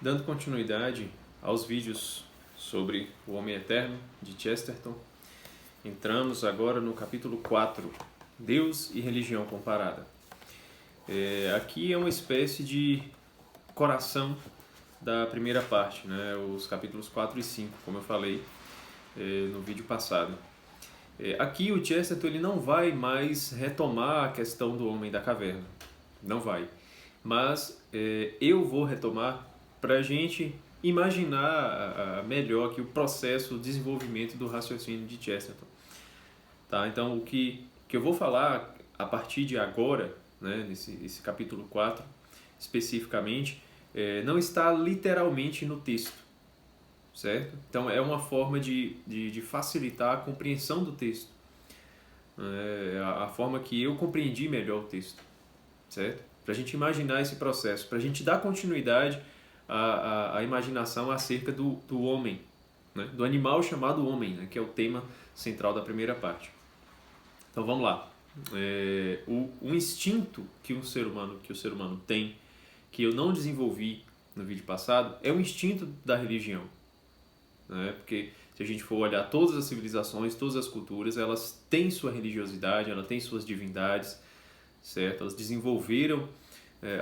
Dando continuidade aos vídeos sobre o Homem Eterno de Chesterton, entramos agora no capítulo 4, Deus e Religião Comparada. Aqui é uma espécie de coração da primeira parte, né? Os capítulos 4 e 5, como eu falei no vídeo passado. Aqui o Chesterton ele não vai mais retomar a questão do homem da caverna, não vai. Mas eu vou retomar para a gente imaginar melhor aqui o processo, o desenvolvimento do raciocínio de Chesterton. Tá? Então, o que eu vou falar a partir de agora, né, nesse capítulo 4, especificamente, não está literalmente no texto, certo? Então, é uma forma de facilitar a compreensão do texto, a forma que eu compreendi melhor o texto, certo? Para a gente imaginar esse processo, para a gente dar continuidade à imaginação acerca do homem, né? Do animal chamado homem, né? Que é o tema central da primeira parte. Então vamos lá. O instinto que o ser humano tem, que eu não desenvolvi no vídeo passado, é o instinto da religião, né? Porque se a gente for olhar todas as civilizações, todas as culturas, elas têm sua religiosidade, elas têm suas divindades, certo? Elas desenvolveram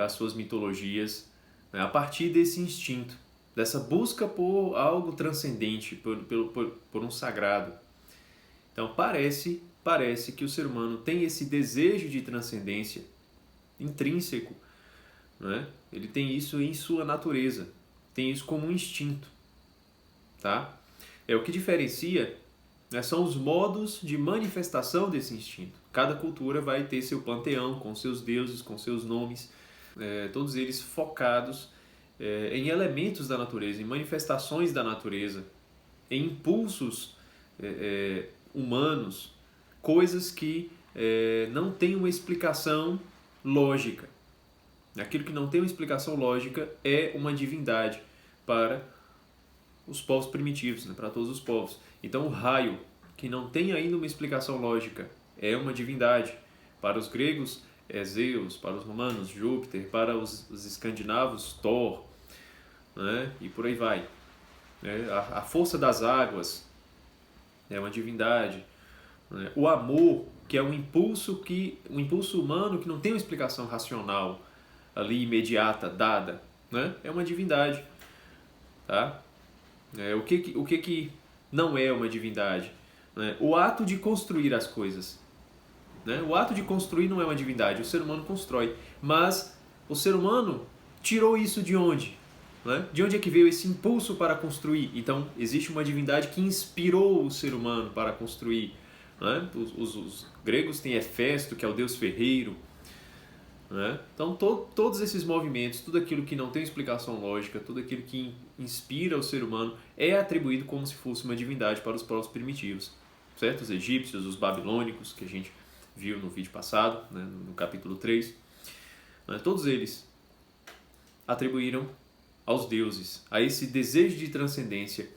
as suas mitologias, né, a partir desse instinto, dessa busca por algo transcendente, por um sagrado. Então parece que o ser humano tem esse desejo de transcendência intrínseco, né? Ele tem isso em sua natureza, tem isso como um instinto, tá? O que diferencia, né, são os modos de manifestação desse instinto. Cada cultura vai ter seu panteão, com seus deuses, com seus nomes, todos eles focados em elementos da natureza, em manifestações da natureza, em impulsos humanos, coisas que não têm uma explicação lógica. Aquilo que não tem uma explicação lógica é uma divindade para os povos primitivos, né, para todos os povos. Então o raio, que não tem ainda uma explicação lógica, é uma divindade. Para os gregos é Zeus, para os romanos Júpiter, para os escandinavos Thor, né, e por aí vai. A força das águas é uma divindade. Né? O amor, que é um impulso humano que não tem uma explicação racional ali imediata, dada, né, é uma divindade. Tá? O que não é uma divindade? Né? O ato de construir as coisas. Né? O ato de construir não é uma divindade, o ser humano constrói. Mas o ser humano tirou isso de onde? Né? De onde é que veio esse impulso para construir? Então, existe uma divindade que inspirou o ser humano para construir. Né? Os gregos têm Hefesto, que é o deus ferreiro. Né? Então, todos esses movimentos, tudo aquilo que não tem explicação lógica, tudo aquilo que inspira o ser humano, é atribuído como se fosse uma divindade para os povos primitivos. Certo? Os egípcios, os babilônicos, que a gente viu no vídeo passado, né? No capítulo 3. Né? Todos eles atribuíram aos deuses, a esse desejo de transcendência,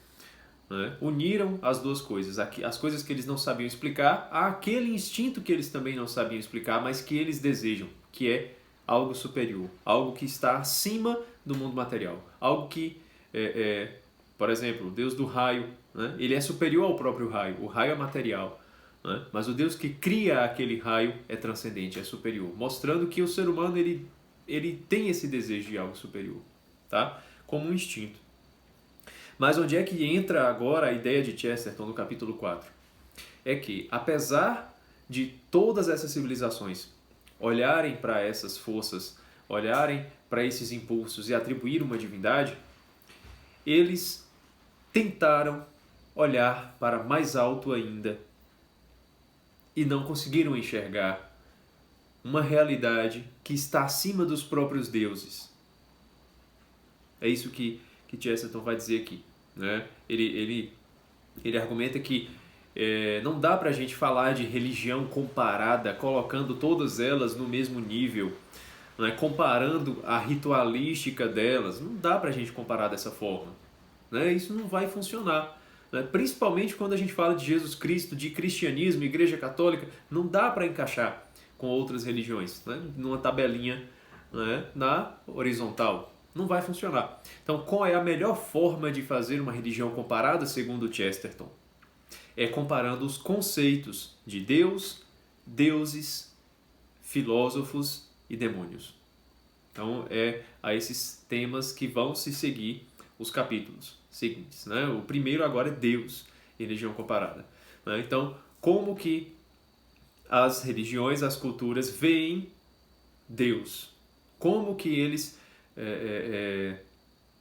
né? Uniram as duas coisas, as coisas que eles não sabiam explicar, àquele instinto que eles também não sabiam explicar, mas que eles desejam, que é algo superior, algo que está acima do mundo material, algo que, por exemplo, o Deus do raio, né? Ele é superior ao próprio raio, o raio é material, né? Mas o Deus que cria aquele raio é transcendente, é superior, mostrando que o ser humano ele tem esse desejo de algo superior, tá? Como um instinto. Mas onde é que entra agora a ideia de Chesterton no capítulo 4? É que, apesar de todas essas civilizações olharem para essas forças, olharem para esses impulsos e atribuir uma divindade, eles tentaram olhar para mais alto ainda e não conseguiram enxergar uma realidade que está acima dos próprios deuses. É isso que Chesterton vai dizer aqui. Né? Ele argumenta que não dá para a gente falar de religião comparada, colocando todas elas no mesmo nível, né? Comparando a ritualística delas. Não dá para a gente comparar dessa forma. Né? Isso não vai funcionar. Né? Principalmente quando a gente fala de Jesus Cristo, de cristianismo, igreja católica, não dá para encaixar com outras religiões, né? Numa tabelinha, né, na horizontal. Não vai funcionar. Então, qual é a melhor forma de fazer uma religião comparada, segundo Chesterton? É comparando os conceitos de Deus, deuses, filósofos e demônios. Então, é a esses temas que vão se seguir os capítulos seguintes, né? O primeiro agora é Deus e religião comparada, né? Então, como que as religiões, as culturas veem Deus? Como que eles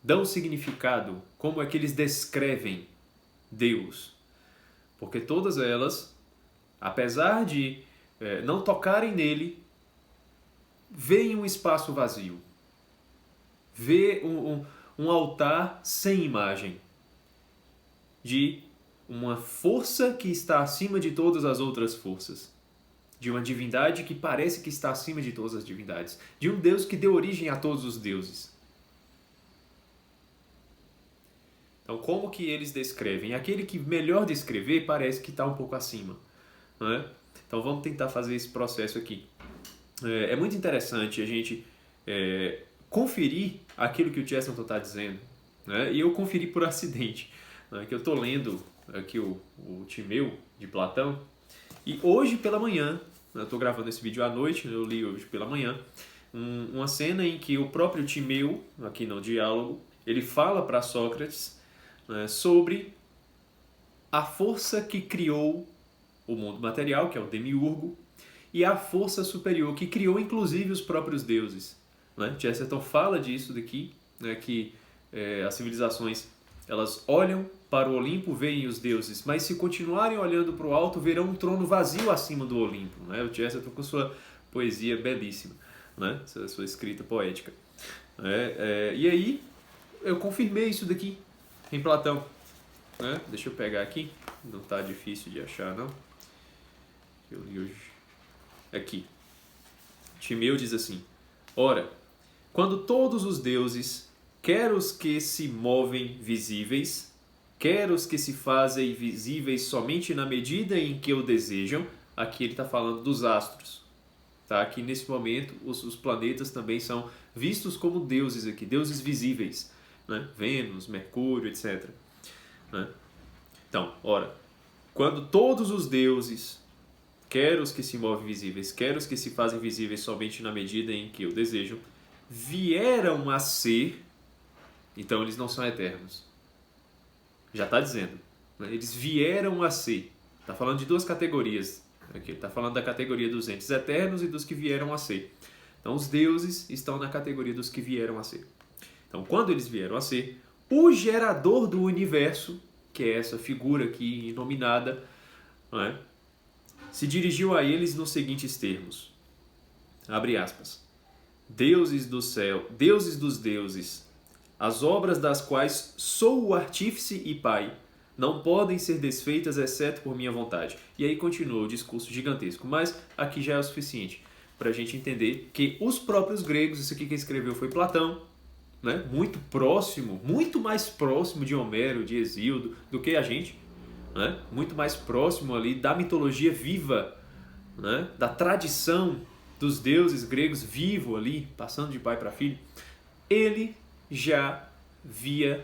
dão significado? Como é que eles descrevem Deus? Porque todas elas, apesar de não tocarem nele, veem um espaço vazio. Vê um altar sem imagem. De uma força que está acima de todas as outras forças. De uma divindade que parece que está acima de todas as divindades. De um Deus que deu origem a todos os deuses. Então, como que eles descrevem? Aquele que melhor descrever parece que está um pouco acima, não é? Então, vamos tentar fazer esse processo aqui. É muito interessante a gente conferir aquilo que o Chesterton está dizendo, né? E eu conferi por acidente, né? Que eu estou lendo aqui o Timeu, de Platão, e hoje pela manhã, eu estou gravando esse vídeo à noite, eu li hoje pela manhã, uma cena em que o próprio Timeu, aqui no diálogo, ele fala para Sócrates sobre a força que criou o mundo material, que é o demiurgo, e a força superior que criou inclusive os próprios deuses, né? Chesterton fala disso daqui, né, que as civilizações elas olham para o Olimpo, veem os deuses, mas se continuarem olhando para o alto, verão um trono vazio acima do Olimpo, né? O Chesterton com sua poesia belíssima, né? Sua escrita poética. E aí eu confirmei isso daqui em Platão, né? Deixa eu pegar aqui, não está difícil de achar, não. Eu li hoje. Aqui. Timeu diz assim: ora, quando todos os deuses, quer os que se movem visíveis, quer os que se fazem visíveis somente na medida em que o desejam, aqui ele está falando dos astros. Tá? Aqui nesse momento os planetas também são vistos como deuses aqui, deuses visíveis. Né? Vênus, Mercúrio, etc. Né? Então, ora, quando todos os deuses, quer os que se movem visíveis, quer os que se fazem visíveis somente na medida em que o desejam, vieram a ser, então eles não são eternos. Já está dizendo. Né? Eles vieram a ser. Está falando de duas categorias. Aqui está falando da categoria dos entes eternos e dos que vieram a ser. Então os deuses estão na categoria dos que vieram a ser. Então, quando eles vieram a ser, o gerador do universo, que é essa figura aqui inominada, não é? Se dirigiu a eles nos seguintes termos, abre aspas, deuses do céu, deuses dos deuses, as obras das quais sou o artífice e pai, não podem ser desfeitas exceto por minha vontade. E aí continua o discurso gigantesco, mas aqui já é o suficiente para a gente entender que os próprios gregos, isso aqui quem escreveu foi Platão, né? Muito próximo, muito mais próximo de Homero, de Hesíodo, do que a gente, né? Muito mais próximo ali da mitologia viva, né? Da tradição dos deuses gregos vivo ali, passando de pai para filho. Ele já via,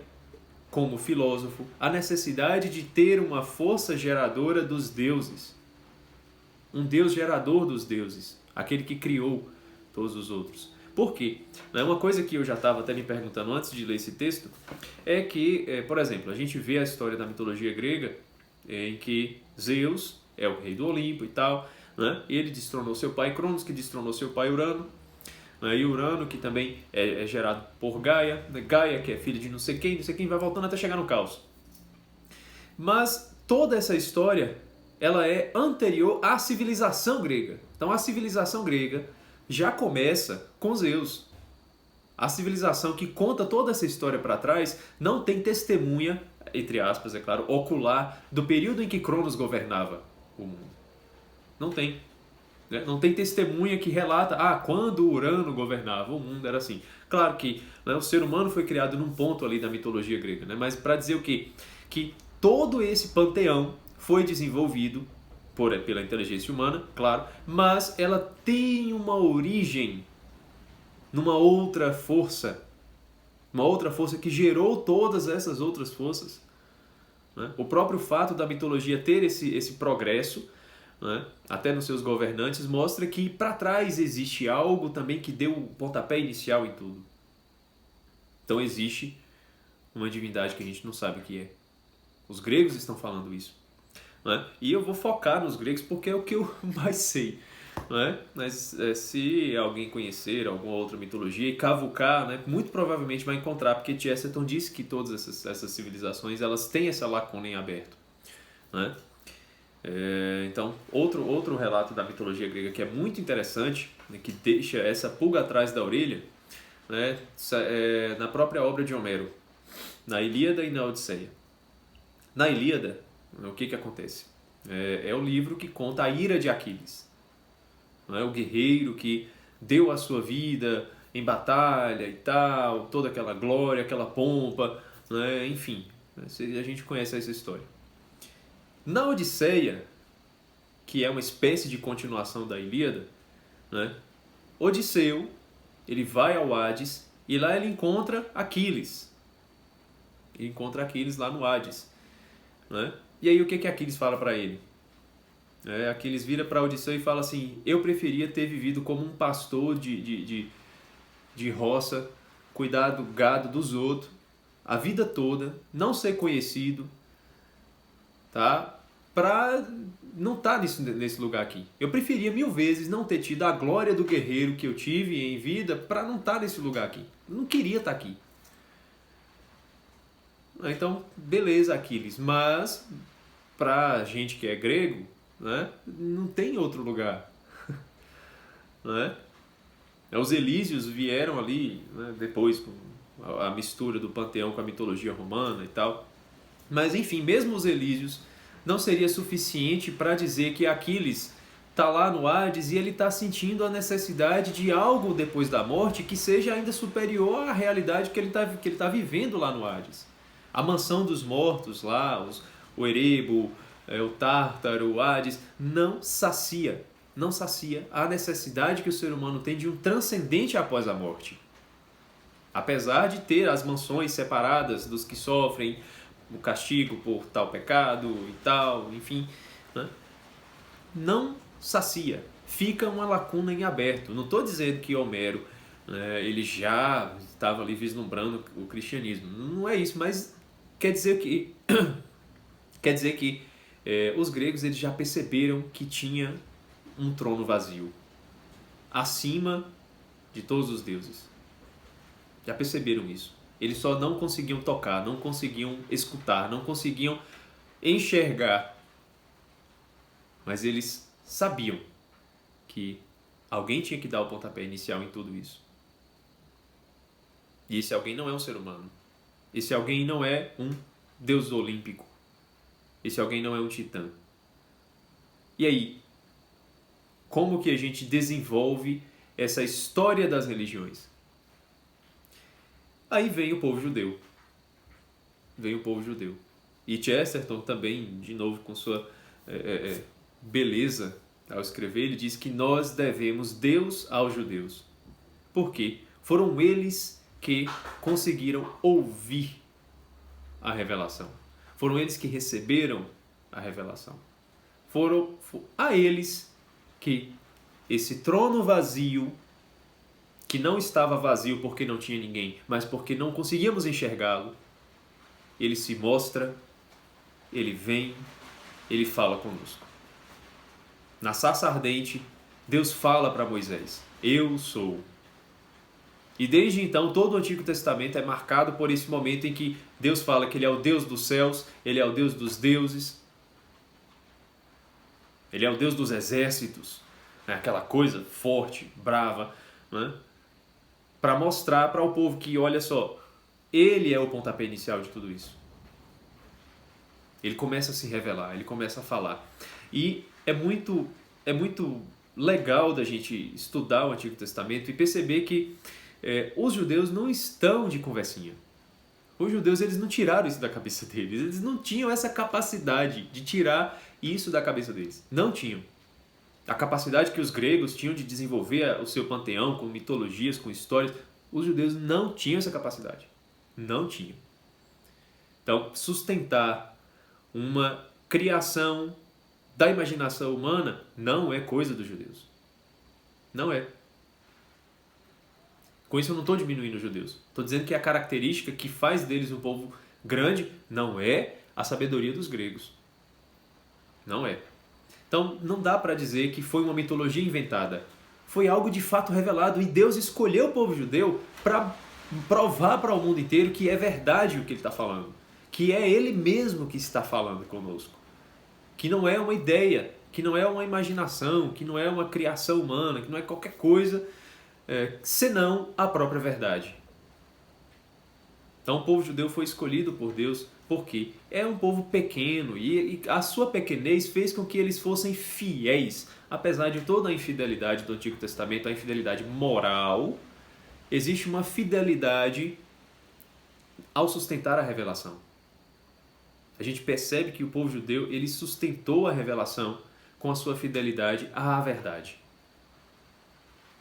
como filósofo, a necessidade de ter uma força geradora dos deuses. Um Deus gerador dos deuses, aquele que criou todos os outros. Por quê? Uma coisa que eu já estava até me perguntando antes de ler esse texto é que, por exemplo, a gente vê a história da mitologia grega em que Zeus é o rei do Olimpo e tal, né? Ele destronou seu pai Cronos, que destronou seu pai Urano, né? E Urano, que também é gerado por Gaia, né? Gaia, que é filha de não sei quem, vai voltando até chegar no caos. Mas toda essa história, ela é anterior à civilização grega. Então a civilização grega já começa com Zeus. A civilização que conta toda essa história para trás não tem testemunha, entre aspas, é claro, ocular, do período em que Cronos governava o mundo. Não tem. Né? Não tem testemunha que relata, quando Urano governava o mundo era assim. Claro que, né, o ser humano foi criado num ponto ali da mitologia grega, né? Mas para dizer o quê? Que todo esse panteão foi desenvolvido pela inteligência humana, claro, mas ela tem uma origem numa outra força Uma outra força que gerou todas essas outras forças. Né? O próprio fato da mitologia ter esse progresso, né, até nos seus governantes, mostra que para trás existe algo também que deu o pontapé inicial em tudo. Então existe uma divindade que a gente não sabe o que é. Os gregos estão falando isso. Né? E eu vou focar nos gregos porque é o que eu mais sei. Né? Mas se alguém conhecer alguma outra mitologia e cavucar, né, muito provavelmente vai encontrar, porque Chesterton disse que todas essas civilizações elas têm essa lacuna em aberto. Né? Então, outro relato da mitologia grega que é muito interessante, né, que deixa essa pulga atrás da orelha, né, na própria obra de Homero, na Ilíada e na Odisseia. Na Ilíada, o que acontece? É o livro que conta a ira de Aquiles. Não é? O guerreiro que deu a sua vida em batalha e tal, toda aquela glória, aquela pompa, né? Enfim, a gente conhece essa história. Na Odisseia, que é uma espécie de continuação da Ilíada, né? Odisseu, ele vai ao Hades e lá ele encontra Aquiles. Ele encontra Aquiles lá no Hades. Né? E aí o que Aquiles fala para ele? Aquiles vira para Odisseu e fala assim: eu preferia ter vivido como um pastor de roça, cuidar do gado dos outros, a vida toda, não ser conhecido, tá? Para não estar nesse lugar aqui. Eu preferia 1000 vezes não ter tido a glória do guerreiro que eu tive em vida para não estar nesse lugar aqui. Eu não queria estar aqui. Então, beleza, Aquiles, mas pra gente que é grego, né, não tem outro lugar. Né? Os Elísios vieram ali, né, depois com a mistura do panteão com a mitologia romana e tal. Mas enfim, mesmo os Elísios não seria suficiente para dizer que Aquiles está lá no Hades e ele está sentindo a necessidade de algo depois da morte que seja ainda superior à realidade que ele tá vivendo lá no Hades. A mansão dos mortos lá, o Erebo, o Tártaro, o Hades, não sacia a necessidade que o ser humano tem de um transcendente após a morte. Apesar de ter as mansões separadas dos que sofrem o castigo por tal pecado e tal, enfim, né? Não sacia. Fica uma lacuna em aberto. Não estou dizendo que Homero ele já estava ali vislumbrando o cristianismo. Não é isso, mas quer dizer que os gregos eles já perceberam que tinha um trono vazio acima de todos os deuses. Já perceberam isso. Eles só não conseguiam tocar, não conseguiam escutar, não conseguiam enxergar. Mas eles sabiam que alguém tinha que dar o pontapé inicial em tudo isso. E esse alguém não é um ser humano. Esse alguém não é um deus olímpico. Esse alguém não é um titã. E aí, como que a gente desenvolve essa história das religiões? Aí vem o povo judeu. E Chesterton também, de novo, com sua beleza ao escrever, ele diz que nós devemos Deus aos judeus. Por quê? Foram eles que conseguiram ouvir a revelação. Foram eles que receberam a revelação. Foram a eles que esse trono vazio, que não estava vazio porque não tinha ninguém, mas porque não conseguíamos enxergá-lo, ele se mostra, ele vem, ele fala conosco. Na sarça ardente, Deus fala para Moisés: eu sou. E desde então, todo o Antigo Testamento é marcado por esse momento em que Deus fala que Ele é o Deus dos céus, Ele é o Deus dos deuses, Ele é o Deus dos exércitos, né? Aquela coisa forte, brava, né? Para mostrar para o povo que, olha só, Ele é o pontapé inicial de tudo isso. Ele começa a se revelar, Ele começa a falar. E é muito legal da gente estudar o Antigo Testamento e perceber que os judeus não estão de conversinha. Os judeus eles não tiraram isso da cabeça deles. Eles não tinham essa capacidade de tirar isso da cabeça deles. Não tinham. A capacidade que os gregos tinham de desenvolver o seu panteão com mitologias, com histórias, os judeus não tinham essa capacidade. Não tinham. Então, sustentar uma criação da imaginação humana não é coisa dos judeus. Não é. Com isso eu não estou diminuindo os judeus. Estou dizendo que a característica que faz deles um povo grande não é a sabedoria dos gregos. Não é. Então não dá para dizer que foi uma mitologia inventada. Foi algo de fato revelado e Deus escolheu o povo judeu para provar para o mundo inteiro que é verdade o que ele está falando. Que é ele mesmo que está falando conosco. Que não é uma ideia, que não é uma imaginação, que não é uma criação humana, que não é qualquer coisa senão a própria verdade. Então o povo judeu foi escolhido por Deus porque é um povo pequeno e a sua pequenez fez com que eles fossem fiéis. Apesar de toda a infidelidade do Antigo Testamento, a infidelidade moral, existe uma fidelidade ao sustentar a revelação. A gente percebe que o povo judeu ele sustentou a revelação com a sua fidelidade à verdade.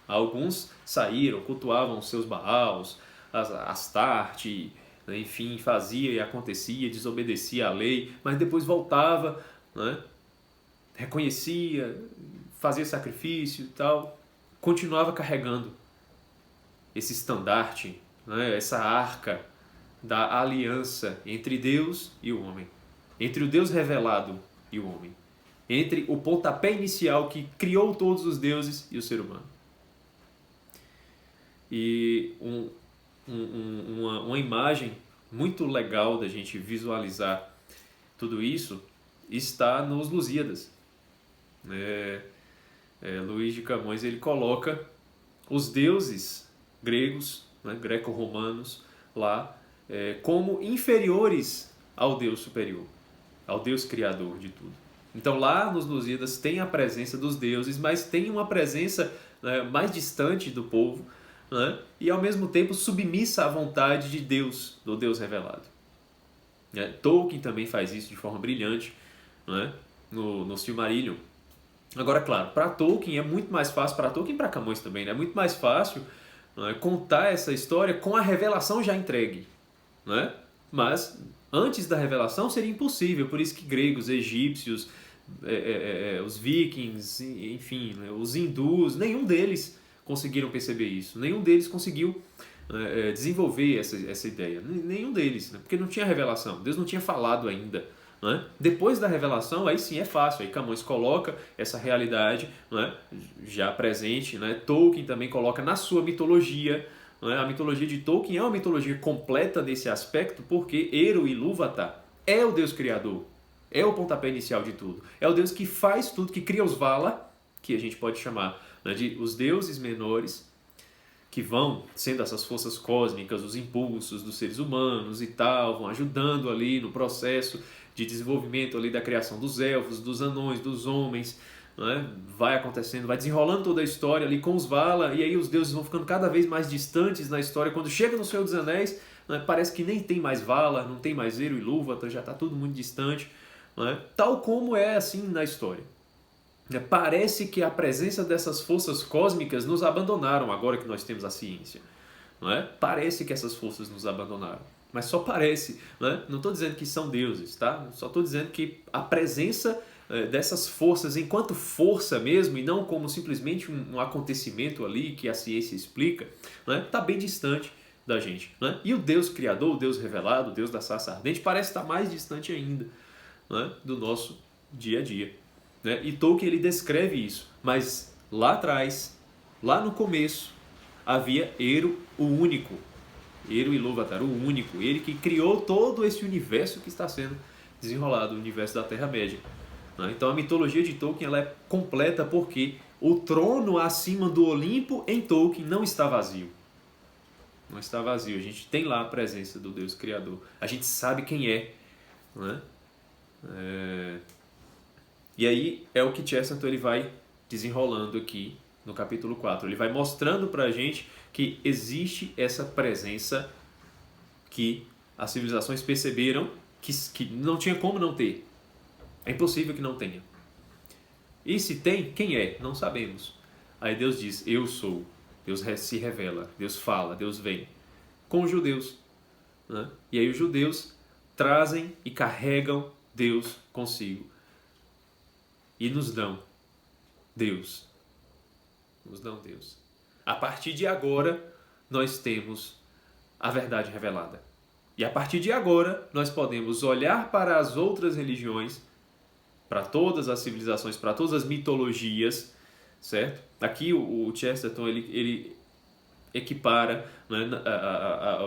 Alguns saíram, cultuavam seus Baals, Astarte, enfim, fazia e acontecia, desobedecia à lei, mas depois voltava, né? Reconhecia, fazia sacrifício e tal, continuava carregando esse estandarte, né? Essa arca da aliança entre Deus e o homem, entre o Deus revelado e o homem, entre o pontapé inicial que criou todos os deuses e o ser humano. E uma imagem muito legal da gente visualizar tudo isso está nos Lusíadas. Luís de Camões ele coloca os deuses gregos, né, greco-romanos, lá como inferiores ao Deus superior, ao Deus criador de tudo. Então lá nos Lusíadas tem a presença dos deuses, mas tem uma presença mais distante do povo, né? E ao mesmo tempo submissa à vontade de Deus, do Deus revelado. Tolkien também faz isso de forma brilhante, né? no Silmarillion. Agora, claro, para Tolkien é muito mais fácil, para Tolkien e para Camões também, né? É muito mais fácil, né, contar essa história com a revelação já entregue. Né? Mas antes da revelação seria impossível, por isso que gregos, egípcios, os vikings, enfim, né, os hindus, nenhum deles conseguiram perceber isso. Nenhum deles conseguiu desenvolver essa ideia. Nenhum deles, né? Porque não tinha revelação. Deus não tinha falado ainda. Né? Depois da revelação, aí sim é fácil. Aí Camões coloca essa realidade, né, já presente. Né? Tolkien também coloca na sua mitologia. Né? A mitologia de Tolkien é uma mitologia completa nesse aspecto, porque Eru Ilúvatar é o Deus criador. É o pontapé inicial de tudo. É o Deus que faz tudo, que cria os Valar, que a gente pode chamar de os deuses menores, que vão sendo essas forças cósmicas, os impulsos dos seres humanos e tal, vão ajudando ali no processo de desenvolvimento ali da criação dos elfos, dos anões, dos homens, né? Vai acontecendo, vai desenrolando toda a história ali com os Valar, e aí os deuses vão ficando cada vez mais distantes na história. Quando chega no Senhor dos Anéis, né, parece que nem tem mais Valar, não tem mais Eru e Ilúvatar, já está tudo muito distante, né? Tal como é assim na história. Parece que a presença dessas forças cósmicas nos abandonaram agora que nós temos a ciência. Não é? Parece que essas forças nos abandonaram. Mas só parece. Não estou dizendo que são deuses. Tá? Só estou dizendo que a presença dessas forças enquanto força mesmo, e não como simplesmente um acontecimento ali que a ciência explica, está bem distante da gente. E o Deus criador, o Deus revelado, o Deus da sarça ardente, parece estar mais distante ainda do nosso dia a dia. E Tolkien ele descreve isso, mas lá atrás, lá no começo, havia Eru, o único, Eru Ilúvatar, o único, ele que criou todo esse universo que está sendo desenrolado, o universo da Terra-média. Então a mitologia de Tolkien ela é completa porque o trono acima do Olimpo em Tolkien não está vazio. Não está vazio, a gente tem lá a presença do Deus Criador, a gente sabe quem é, E aí é o que Chesterton ele vai desenrolando aqui no capítulo 4. Ele vai mostrando para a gente que existe essa presença que as civilizações perceberam que não tinha como não ter. É impossível que não tenha. E se tem, quem é? Não sabemos. Aí Deus diz, eu sou. Deus se revela, Deus fala, Deus vem. Com os judeus. né? E aí os judeus trazem e carregam Deus consigo e nos dão Deus. Nos dão Deus. A partir de agora, nós temos a verdade revelada. E a partir de agora, nós podemos olhar para as outras religiões, para todas as civilizações, para todas as mitologias, certo? Aqui o Chesterton ele equipara, né,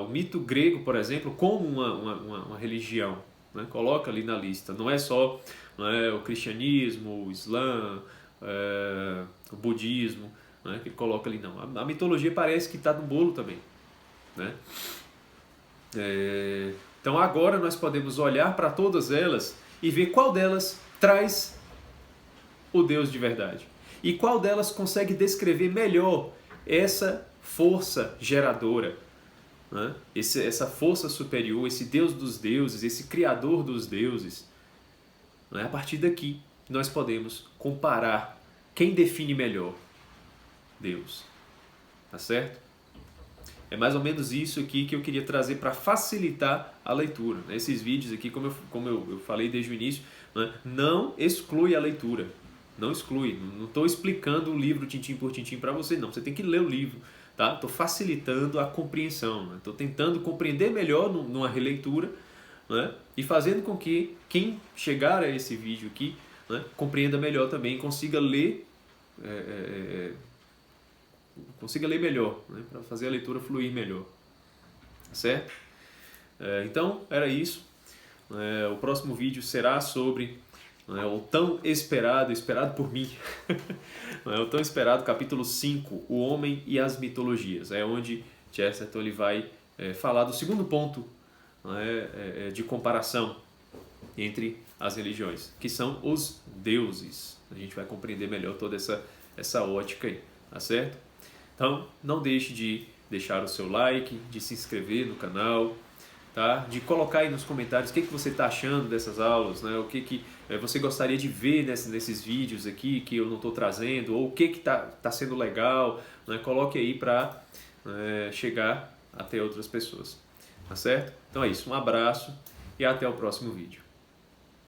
o mito grego, por exemplo, como uma religião, né? Coloca ali na lista. Não é só, né, o cristianismo, o islã, o budismo, né, que coloca ali, não. A mitologia parece que está no bolo também, né? Então agora nós podemos olhar para todas elas e ver qual delas traz o Deus de verdade e qual delas consegue descrever melhor essa força geradora, né? Essa força superior, esse Deus dos deuses, esse Criador dos deuses, né? A partir daqui nós podemos comparar quem define melhor Deus, tá certo? É mais ou menos isso aqui que eu queria trazer para facilitar a leitura. Esses vídeos aqui, como eu falei desde o início, né, não exclui a leitura. Não exclui. Não estou explicando o livro tintim por tintim para você, não. Você tem que ler o livro. Tá? Estou facilitando a compreensão. Estou tentando compreender melhor numa releitura, né, e fazendo com que quem chegar a esse vídeo aqui, né, compreenda melhor também e consiga ler melhor, né, para fazer a leitura fluir melhor, certo? Então, era isso. O próximo vídeo será sobre o tão esperado por mim, o tão esperado capítulo 5, O Homem e as Mitologias, onde Chesterton ele vai falar do segundo ponto, de comparação entre as religiões, que são os deuses. A gente vai compreender melhor toda essa ótica aí, tá certo? Então, não deixe de deixar o seu like, de se inscrever no canal, tá? De colocar aí nos comentários o que você está achando dessas aulas, né? O que você gostaria de ver nesses vídeos aqui que eu não estou trazendo, ou o que está sendo legal, né? Coloque aí para chegar até outras pessoas, tá certo? Então é isso, um abraço e até o próximo vídeo.